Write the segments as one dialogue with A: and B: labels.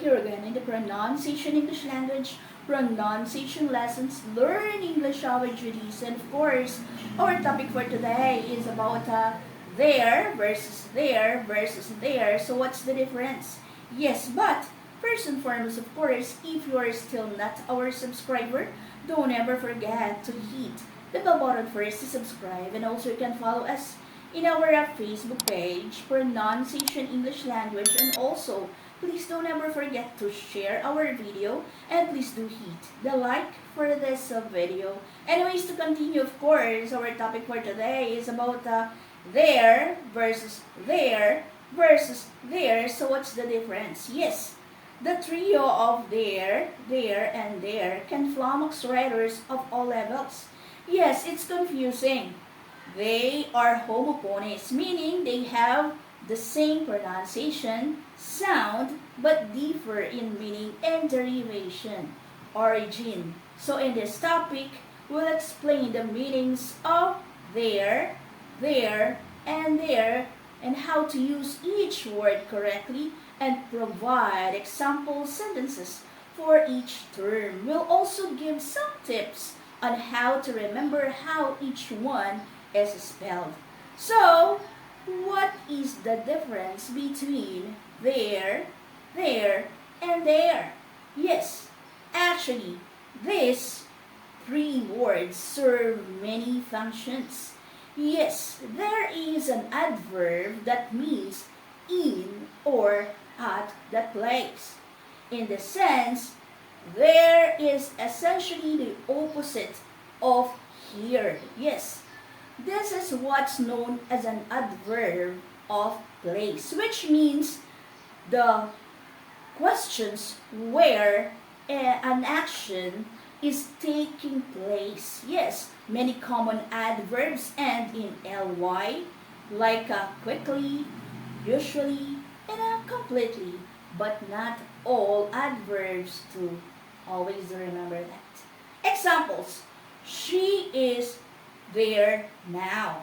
A: here again in the pronunciation English language, pronunciation lessons, learn English with Judy. And of course, our topic for today is about there versus there. So what's the difference? Yes, but first and foremost, of course, if you are still not our subscriber, don't ever forget to hit the bell button first to subscribe, and also you can follow us in our Facebook page, Pronunciation English Language, and also please don't ever forget to share our video, and please do hit the like for this video. Anyways, to continue, of course, our topic for today is about there versus there. So what's the difference? Yes, the trio of there, and there can flummox writers of all levels. Yes, it's confusing. They are homophones, meaning they have the same pronunciation, sound, but differ in meaning and derivation, origin. So in this topic, we'll explain the meanings of there, and how to use each word correctly, and provide example sentences for each term. We'll also give some tips on how to remember how each one is spelled. So, what is the difference between there, and there? Yes, actually, these three words serve many functions. Yes, there is an adverb that means in or at the place. In the sense, there is essentially the opposite of here. Yes, this is what's known as an adverb of place, which means the questions where an action is taking place. Yes, many common adverbs end in ly, like quickly, usually, and completely, but not all adverbs do. Always remember that. Examples: she is there now.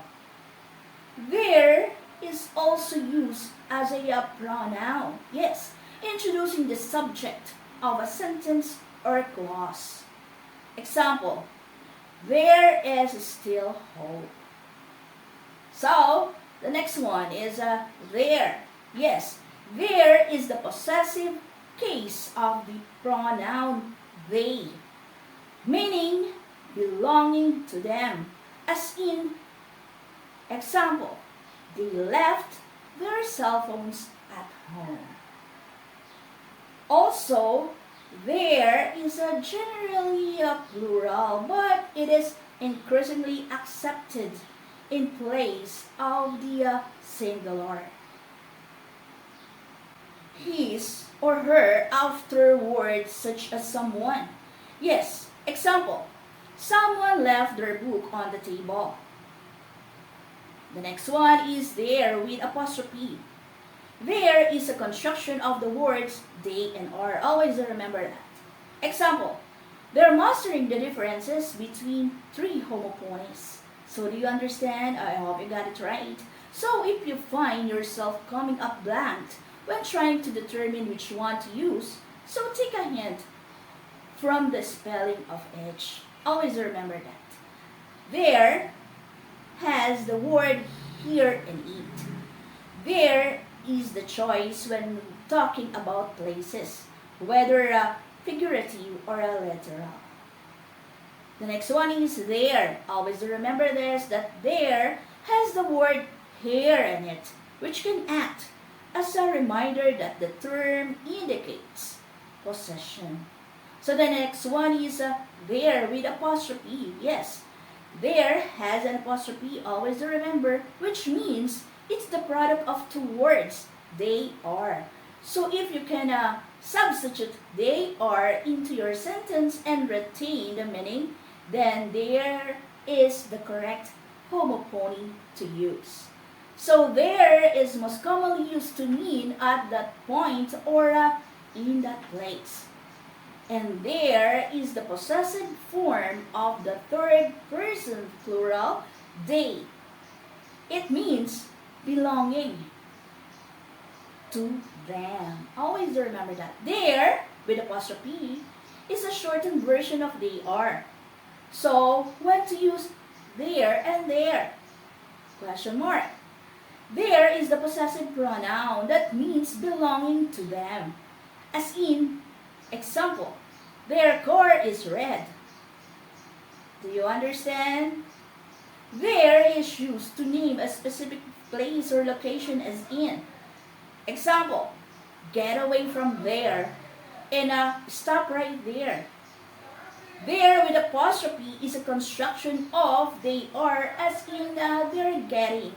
A: There is also used as a pronoun. Yes, introducing the subject of a sentence or clause. Example: there is still hope. So, the next one is there. Yes, there is the possessive case of the pronoun they, meaning belonging to them. As in, example, they left their cell phones at home. Also, there is generally a plural, but it is increasingly accepted in place of the singular. His or her after words such as someone. Yes, example, someone left their book on the table. The next one is there with apostrophe. There is a construction of the words they and are. Always remember that. Example, they're mastering the differences between three homophones. So do you understand? I hope you got it right. So if you find yourself coming up blank when trying to determine which one to use, so take a hint from the spelling of each. Always remember that. There has the word here and it. There is the choice when talking about places, whether figurative or literal. The next one is there. Always remember this, that there has the word here in it, which can act as a reminder that the term indicates possession. So the next one is there with apostrophe. Yes, there has an apostrophe, always remember, which means it's the product of two words, they are. So if you can substitute they are into your sentence and retain the meaning, then there is the correct homophony to use. So there is most commonly used to mean at that point or in that place. And there is the possessive form of the third person plural, they. It means belonging to them. Always remember that. There, with apostrophe, is a shortened version of they are. So, when to use there and there? Question mark. There is the possessive pronoun that means belonging to them. As in, example, their car is red. Do you understand? There is used to name a specific place or location as in. Example, get away from there and stop right there. There with apostrophe is a construction of they are as in they're getting.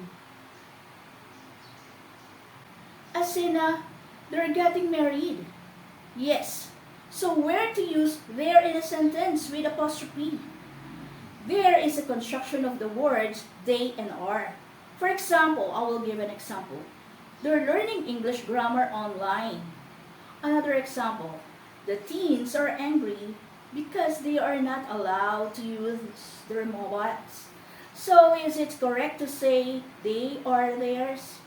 A: As in they're getting married. Yes. So where to use there in a sentence with apostrophe? There is a construction of the words they and are. For example, I will give an example. They're learning English grammar online. Another example, the teens are angry because they are not allowed to use their mobiles. So is it correct to say they are theirs?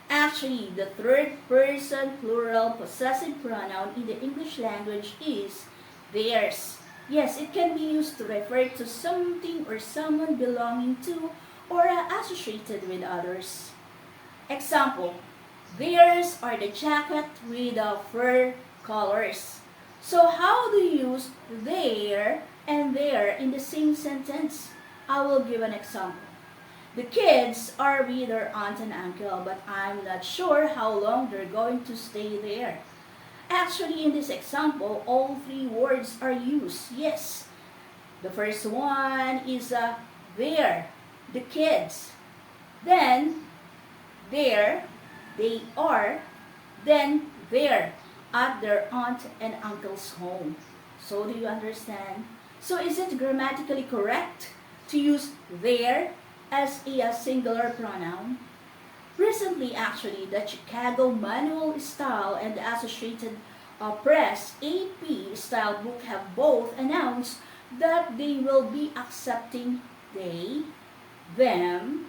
A: Actually, the third person plural possessive pronoun in the English language is theirs. Yes, it can be used to refer to something or someone belonging to or associated with others. Example, theirs are the jacket with the fur colors. So how do you use their and their in the same sentence? I will give an example. The kids are with their aunt and uncle, but I'm not sure how long they're going to stay there. Actually, in this example, all three words are used. Yes. The first one is their, the kids. Then, there, they are. Then, there, at their aunt and uncle's home. So, do you understand? So, is it grammatically correct to use there as a singular pronoun? Recently, actually, the Chicago Manual Style and the Associated Press AP Style book have both announced that they will be accepting they, them,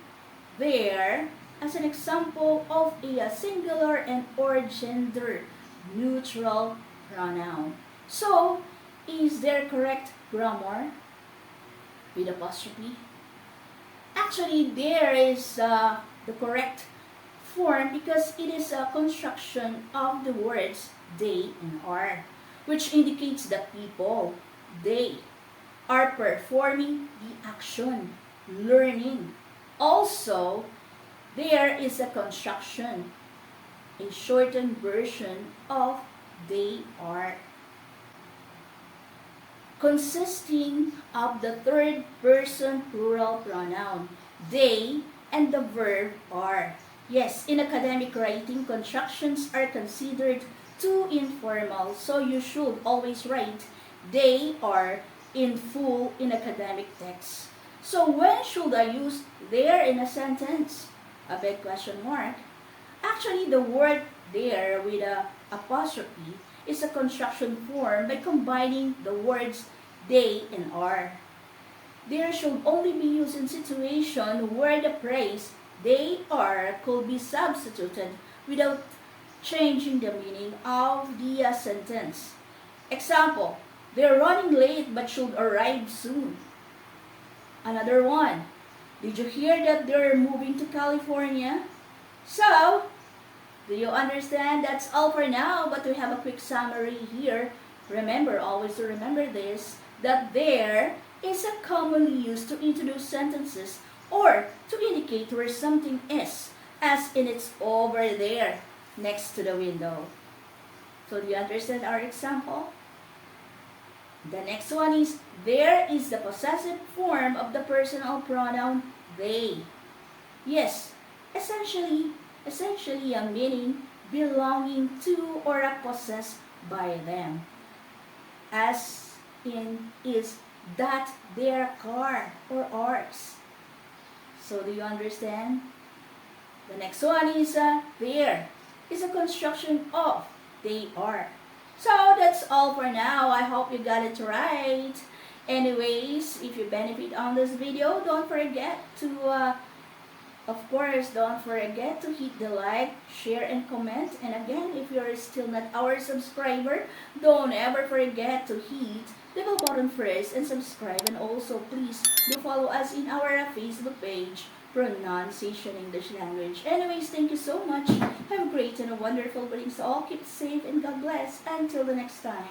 A: their as an example of a singular and or gender neutral pronoun. So, is there correct grammar with apostrophe? Actually, there is the correct form because it is a construction of the words they and are, which indicates that people, they, are performing the action, learning. Also, there is a construction, a shortened version of they are, consisting of the third person plural pronoun, they, and the verb are. Yes, in academic writing, constructions are considered too informal, so you should always write they are in full in academic texts. So when should I use there in a sentence? A big question mark. Actually, the word there with a apostrophe is a construction form by combining the words they and are. There should only be used in situation where the phrase they are could be substituted without changing the meaning of the sentence. Example, they're running late but should arrive soon. Another one, did you hear that they're moving to California? So, do you understand? That's all for now, but we have a quick summary here. Remember, always to remember this, that there is a commonly used to introduce sentences or to indicate where something is, as in it's over there, next to the window. So do you understand our example? The next one is, there is the possessive form of the personal pronoun they. Yes, essentially a meaning belonging to or possessed by them. As in is that their car or ours. So do you understand? The next one is there is a construction of they are. So that's all for now. I hope you got it right. Anyways, if you benefit on this video, don't forget to Of course, don't forget to hit the like, share, and comment. And again, if you're still not our subscriber, don't ever forget to hit the bell button first and subscribe. And also, please do follow us in our Facebook page, Pronunciation English Language. Anyways, thank you so much. Have a great and a wonderful wedding. So all keep safe and God bless. Until the next time.